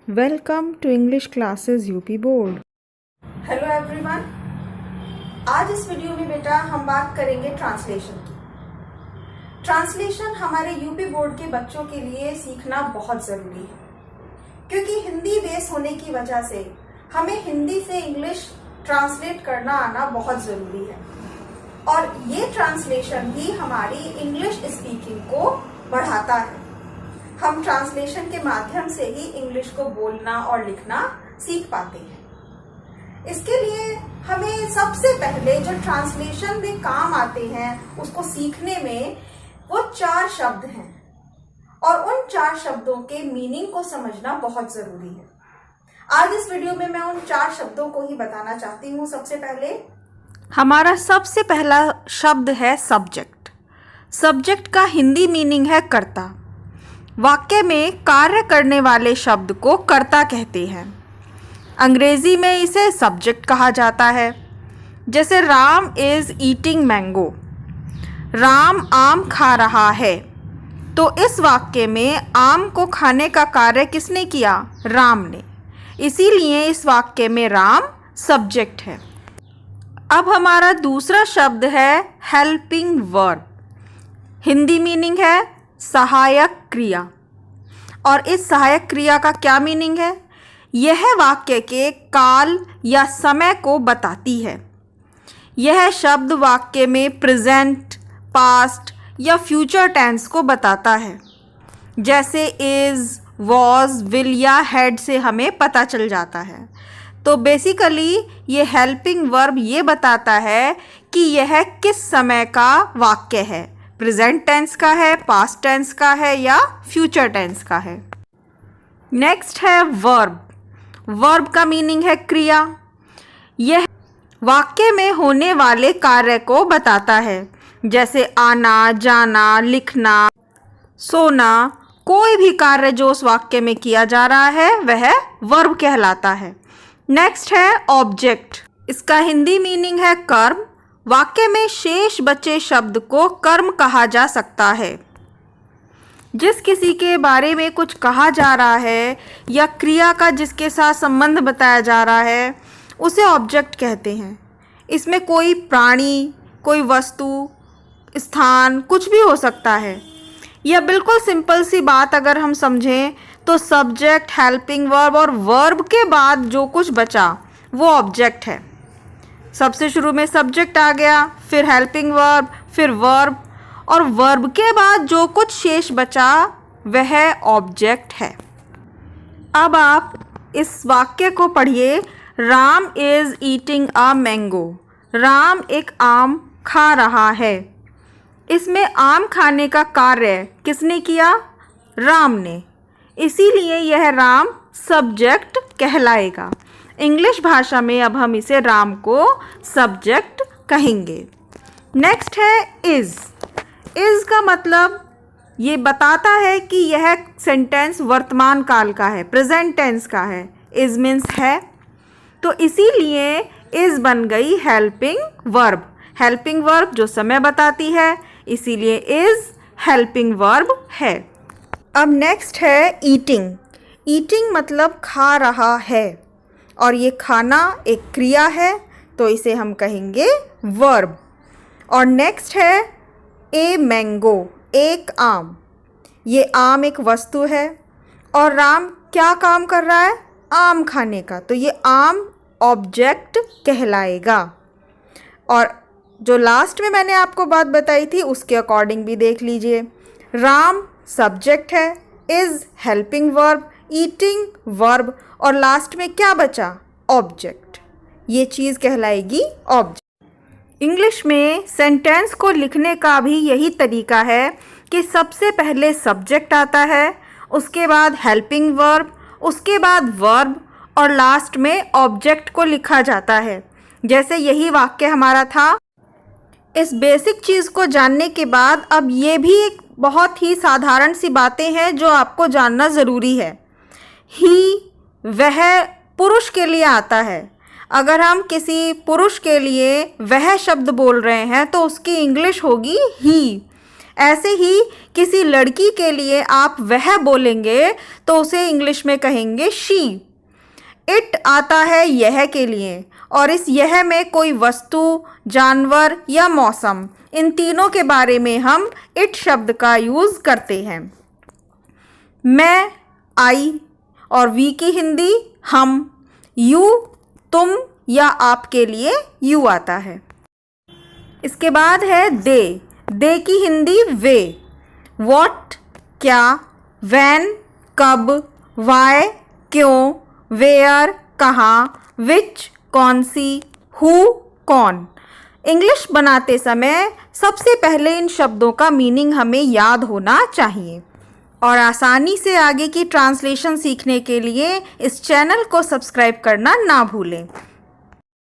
Welcome to English Classes UP Board. Hello everyone, आज इस video में बेटा हम बात करेंगे ट्रांसलेशन की। ट्रांसलेशन हमारे यूपी बोर्ड के बच्चों के लिए सीखना बहुत जरूरी है, क्योंकि हिंदी बेस होने की वजह से हमें हिंदी से इंग्लिश ट्रांसलेट करना आना बहुत जरूरी है और ये ट्रांसलेशन ही हमारी इंग्लिश स्पीकिंग को बढ़ाता है। हम ट्रांसलेशन के माध्यम से ही इंग्लिश को बोलना और लिखना सीख पाते हैं। इसके लिए हमें सबसे पहले जो ट्रांसलेशन में काम आते हैं उसको सीखने में वो 4 शब्द हैं और उन 4 शब्दों के मीनिंग को समझना बहुत जरूरी है। आज इस वीडियो में मैं उन 4 शब्दों को ही बताना चाहती हूँ। सबसे पहले हमारा सबसे पहला शब्द है सब्जेक्ट। सब्जेक्ट का हिंदी मीनिंग है कर्ता। वाक्य में कार्य करने वाले शब्द को कर्ता कहते हैं। अंग्रेजी में इसे सब्जेक्ट कहा जाता है। जैसे Ram is eating mango, Ram आम खा रहा है। तो इस वाक्य में आम को खाने का कार्य किसने किया? राम ने। इसीलिए इस वाक्य में राम सब्जेक्ट है। अब हमारा दूसरा शब्द है हेल्पिंग वर्ब। हिंदी मीनिंग है सहायक क्रिया। और इस सहायक क्रिया का क्या मीनिंग है? यह वाक्य के काल या समय को बताती है। यह शब्द वाक्य में प्रेजेंट, पास्ट या फ्यूचर टेंस को बताता है। जैसे इज़, वॉज, विल या हैड से हमें पता चल जाता है। तो बेसिकली ये हेल्पिंग वर्ब ये बताता है कि यह किस समय का वाक्य है, प्रेजेंट टेंस का है, पास्ट टेंस का है या फ्यूचर टेंस का है। नेक्स्ट है वर्ब। वर्ब का मीनिंग है क्रिया। यह वाक्य में होने वाले कार्य को बताता है। जैसे आना, जाना, लिखना, सोना। कोई भी कार्य जो उस वाक्य में किया जा रहा है वह वर्ब कहलाता है। नेक्स्ट है ऑब्जेक्ट। इसका हिंदी मीनिंग है कर्म। वाक्य में शेष बचे शब्द को कर्म कहा जा सकता है। जिस किसी के बारे में कुछ कहा जा रहा है या क्रिया का जिसके साथ संबंध बताया जा रहा है उसे ऑब्जेक्ट कहते हैं। इसमें कोई प्राणी, कोई वस्तु, स्थान कुछ भी हो सकता है। यह बिल्कुल सिंपल सी बात अगर हम समझें तो सब्जेक्ट, हेल्पिंग वर्ब और वर्ब के बाद जो कुछ बचा वो ऑब्जेक्ट है। सबसे शुरू में सब्जेक्ट आ गया, फिर हेल्पिंग वर्ब, फिर वर्ब और वर्ब के बाद जो कुछ शेष बचा वह ऑब्जेक्ट है। अब आप इस वाक्य को पढ़िए। Ram is eating a mango. Ram एक आम खा रहा है। इसमें आम खाने का कार्य किसने किया? राम ने। इसीलिए यह राम सब्जेक्ट कहलाएगा। इंग्लिश भाषा में अब हम इसे राम को सब्जेक्ट कहेंगे। नेक्स्ट है इज़। इज़ का मतलब ये बताता है कि यह सेंटेंस वर्तमान काल का है, प्रेजेंट टेंस का है। इज़ मीन्स है, तो इसीलिए इज़ बन गई हेल्पिंग वर्ब। हेल्पिंग वर्ब जो समय बताती है, इसीलिए इज़ हेल्पिंग वर्ब है। अब नेक्स्ट है ईटिंग। ईटिंग मतलब खा रहा है और ये खाना एक क्रिया है, तो इसे हम कहेंगे वर्ब। और नेक्स्ट है ए मैंगो, एक आम। ये आम एक वस्तु है और राम क्या काम कर रहा है? आम खाने का, तो ये आम ऑब्जेक्ट कहलाएगा। और जो लास्ट में मैंने आपको बात बताई थी उसके अकॉर्डिंग भी देख लीजिए। राम सब्जेक्ट है, is helping verb, eating verb और लास्ट में क्या बचा? ऑब्जेक्ट। ये चीज़ कहलाएगी ऑब्जेक्ट। इंग्लिश में सेंटेंस को लिखने का भी यही तरीका है कि सबसे पहले सब्जेक्ट आता है, उसके बाद हेल्पिंग वर्ब, उसके बाद वर्ब और लास्ट में ऑब्जेक्ट को लिखा जाता है। जैसे यही वाक्य हमारा था। इस बेसिक चीज़ को जानने के बाद अब ये भी एक बहुत ही साधारण सी बातें हैं जो आपको जानना ज़रूरी है। ही, वह पुरुष के लिए आता है। अगर हम किसी पुरुष के लिए वह शब्द बोल रहे हैं तो उसकी इंग्लिश होगी ही। ऐसे ही किसी लड़की के लिए आप वह बोलेंगे तो उसे इंग्लिश में कहेंगे शी। इट आता है यह के लिए, और इस यह में कोई वस्तु, जानवर या मौसम, इन तीनों के बारे में हम इट शब्द का यूज़ करते हैं। मैं, आई, और वी की हिंदी हम, यू तुम या आपके लिए यू आता है। इसके बाद है दे की हिंदी वे। व्हाट क्या, व्हेन कब, व्हाई क्यों, वेयर कहाँ, विच कौन सी, हु कौन। इंग्लिश बनाते समय सबसे पहले इन शब्दों का मीनिंग हमें याद होना चाहिए। और आसानी से आगे की ट्रांसलेशन सीखने के लिए इस चैनल को सब्सक्राइब करना ना भूलें।